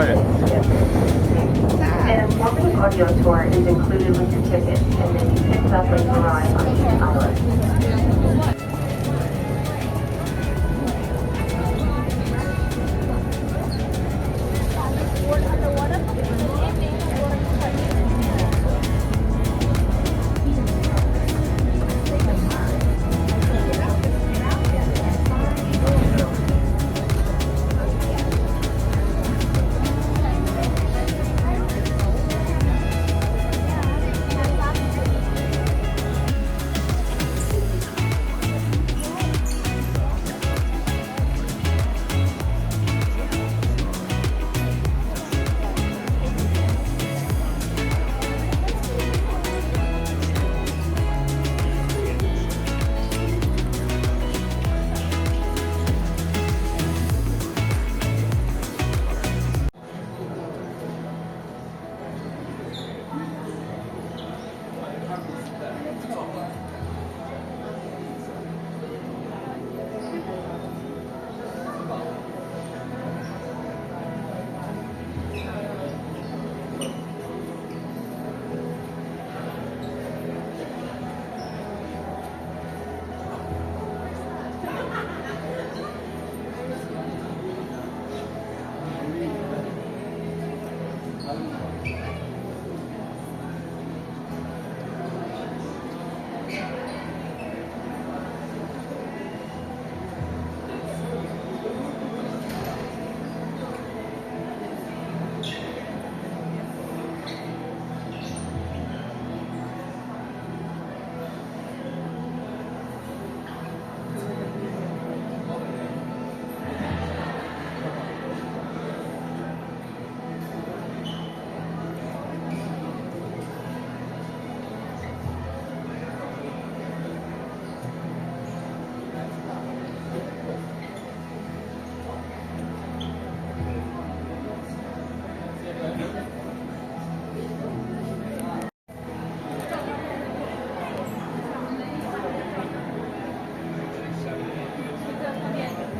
对。An informative audio tour is included with your ticket and may be picked up when you arrive on peak hours.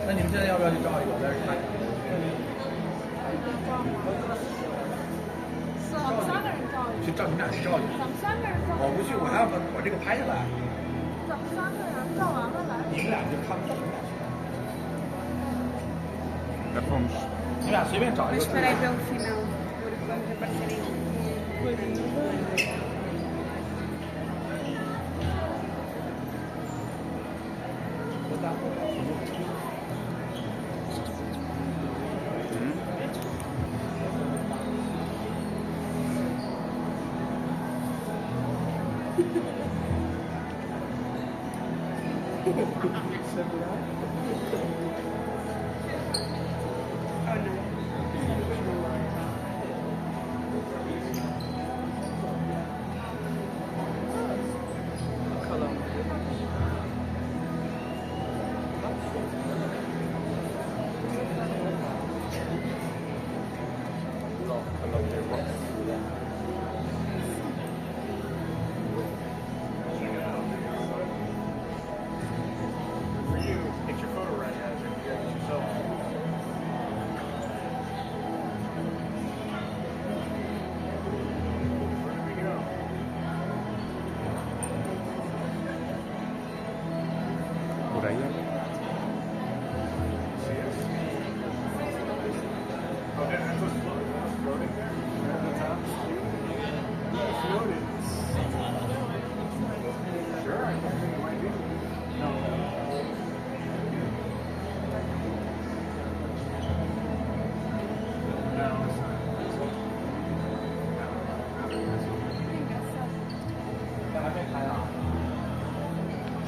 那你们现在要不要去照一个？我在这看。我们三个人照一个。去照你们俩去照一个。咱们三个人照。我不去，我还要把这个拍下来。咱们三个人照完了来。你们俩就看不到，你们俩去。你俩随便找一个。Esperei pelo final, porque vamos aparecer em.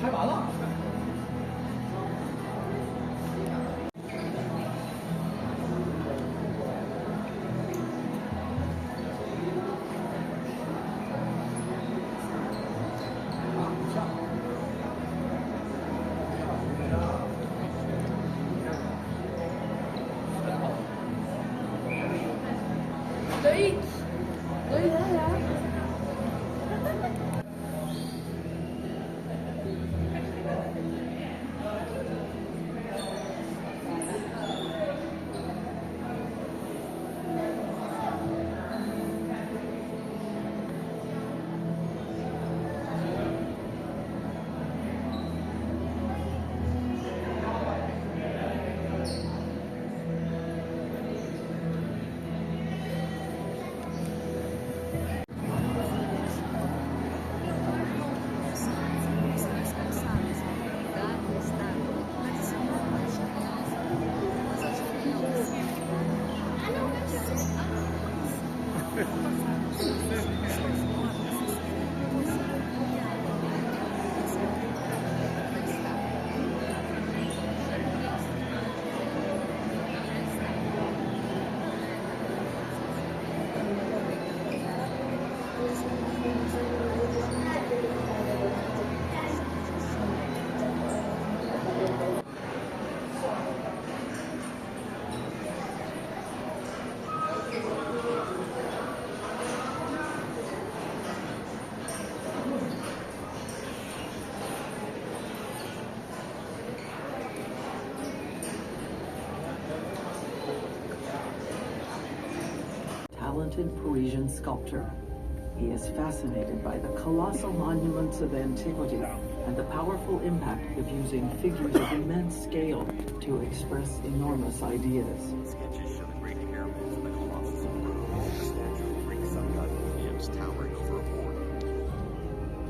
拍完了。Talented Parisian sculptor. He is fascinated by the colossal monuments of antiquity and the powerful impact of using figures of immense scale to express enormous ideas. Sketches show the great pyramids and the Colossus of Rhodes, the statue of Greek sun god Venus towering over a port.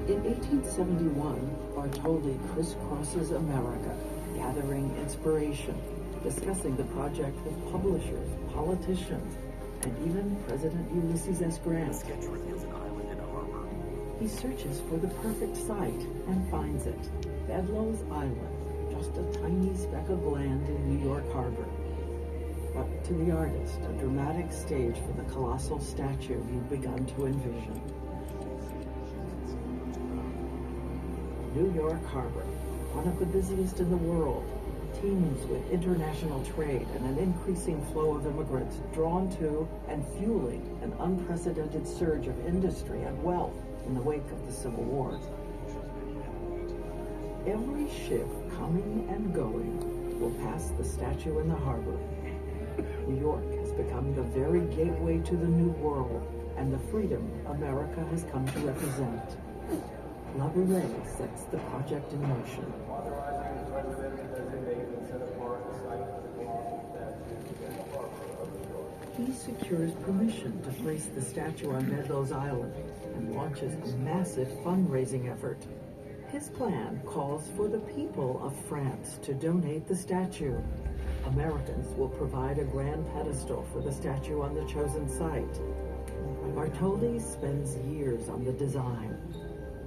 In 1871, Bartholdi crisscrosses America, gathering inspiration, discussing the project with publishers, politicians, and even President Ulysses S. Grant. The sketch reveals an island in a harbor. He searches for the perfect site and finds it. Bedloe's Island, just a tiny speck of land in New York Harbor. But to the artist, a dramatic stage for the colossal statue you've begun to envision. New York Harbor, one of the busiest in the world, teems with international trade and an increasing flow of immigrants drawn to and fueling an unprecedented surge of industry and wealth in the wake of the Civil War. Every ship coming and going will pass the statue in the harbor. New York has become the very gateway to the New World and the freedom America has come to represent. La Bourrée sets the project in motion. He secures permission to place the statue on Bedloe's Island and launches a massive fundraising effort. His plan calls for the people of France to donate the statue. Americans will provide a grand pedestal for the statue on the chosen site. Bartholdi spends years on the design.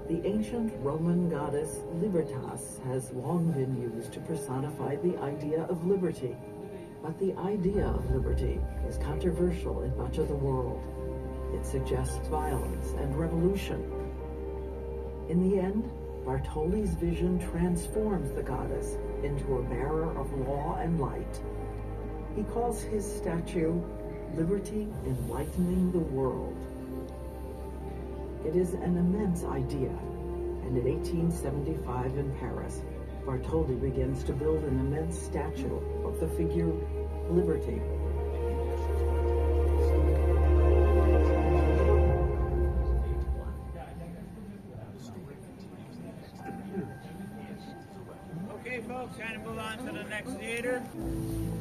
The ancient Roman goddess Libertas has long been used to personify the idea of liberty. But the idea of liberty is controversial in much of the world. It suggests violence and revolution. In the end, Bartholdi's vision transforms the goddess into a bearer of law and light. He calls his statue, Liberty Enlightening the World. It is an immense idea, and in 1875 in Paris, Bartholdi begins to build an immense statue of the figure Liberty. Okay, folks, time to move on to the next theater.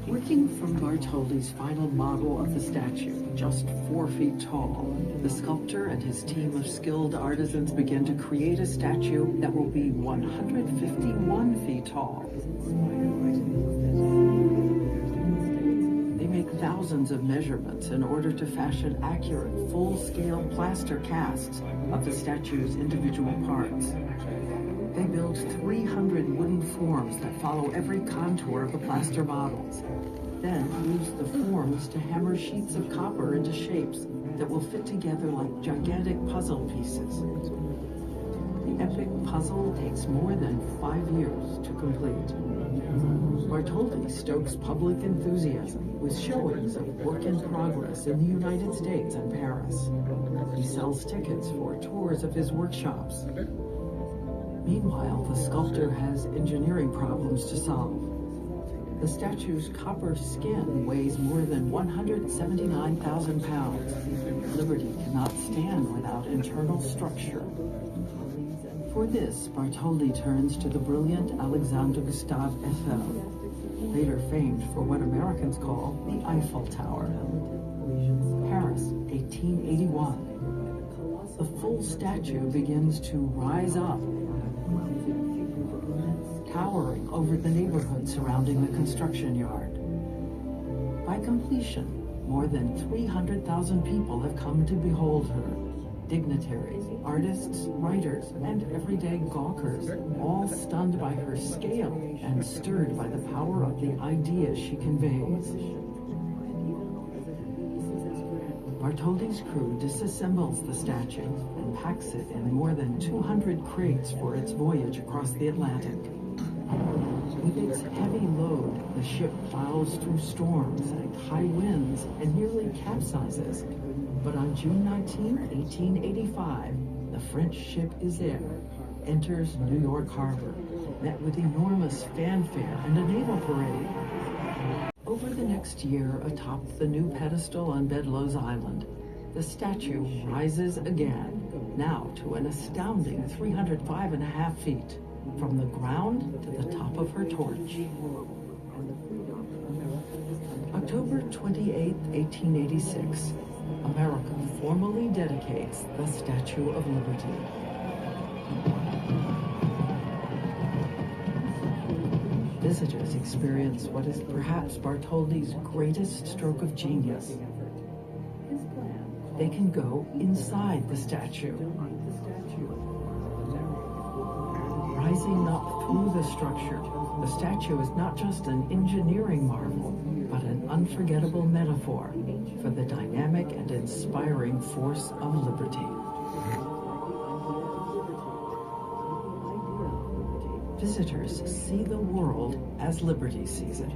Working from Bartholdi's final model of the statue, just 4 feet tall, the sculptor and his team of skilled artisans begin to create a statue that will be 151 feet tall. They make thousands of measurements in order to fashion accurate, full-scale plaster casts of the statue's individual parts. They build 300 wooden forms that follow every contour of the plaster models, then use the forms to hammer sheets of copper into shapes that will fit together like gigantic puzzle pieces. The epic puzzle takes more than 5 years to complete. Bartholdi stokes public enthusiasm with showings of work in progress in the United States and Paris. He sells tickets for tours of his workshops. Meanwhile, the sculptor has engineering problems to solve. The statue's copper skin weighs more than 179,000 pounds. Liberty cannot stand without internal structure. For this, Bartholdi turns to the brilliant Alexandre Gustave Eiffel, later famed for what Americans call the Eiffel Tower. Paris, 1881. The full statue begins to rise up, towering over the neighborhood surrounding the construction yard. By completion, More than 300,000 people have come to behold her. Dignitaries, artists, writers, and everyday gawkers, all stunned by her scale and stirred by the power of the ideas she conveys. Bartholdi's crew disassembles the statue and packs it in more than 200 crates for its voyage across the Atlantic. With its heavy load, the ship plows through storms and high winds and nearly capsizes. But on June 19, 1885, the French ship is there, enters New York Harbor, met with enormous fanfare and a naval parade. Over the next year, atop the new pedestal on Bedloe's Island, the statue rises again, now to an astounding 305.5 feet, from the ground to the top of her torch. October 28, 1886, America formally dedicates the Statue of Liberty. Visitors experience what is perhaps Bartholdi's greatest stroke of genius. They can go inside the statue. Rising up through the structure, the statue is not just an engineering marvel, but an unforgettable metaphor for the dynamic and inspiring force of liberty. Visitors see the world as liberty sees it.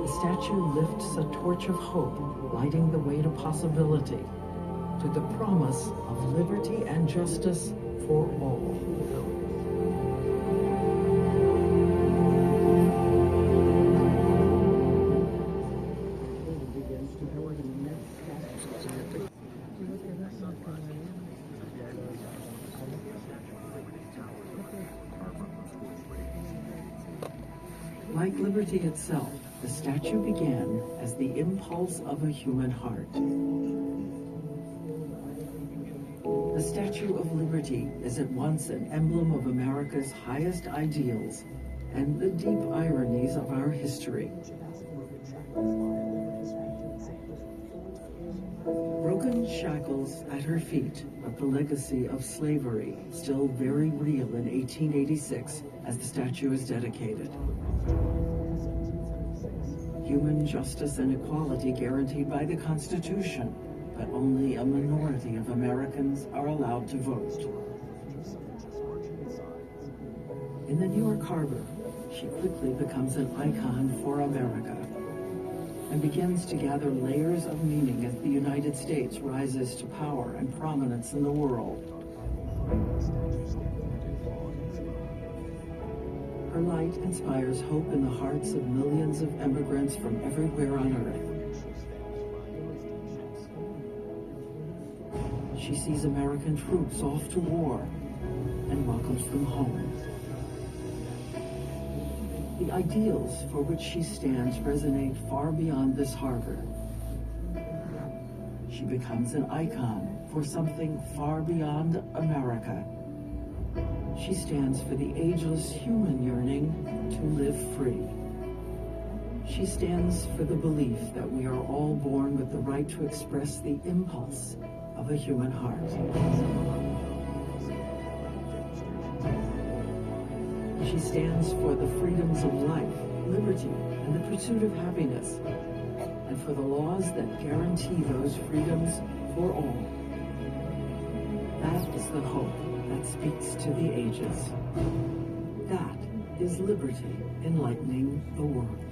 The statue lifts a torch of hope, lighting the way to possibility, to the promise of liberty and justice for all. Like liberty itself, the statue began as the impulse of a human heart. The Statue of Liberty is at once an emblem of America's highest ideals and the deep ironies of our history. Broken shackles at her feet, but the legacy of slavery still very real in 1886 as the statue is dedicated. Human justice and equality guaranteed by the Constitution, but only a minority of Americans are allowed to vote. In the New York Harbor, she quickly becomes an icon for America and begins to gather layers of meaning as the United States rises to power and prominence in the world. Her light inspires hope in the hearts of millions of immigrants from everywhere on earth. She sees American troops off to war and welcomes them home. The ideals for which she stands resonate far beyond this harbor. She becomes an icon for something far beyond America. She stands for the ageless human yearning to live free. She stands for the belief that we are all born with the right to express the impulse of a human heart. She stands for the freedoms of life, liberty, and the pursuit of happiness, and for the laws that guarantee those freedoms for all. That is the hope that speaks to the ages. That is liberty enlightening the world.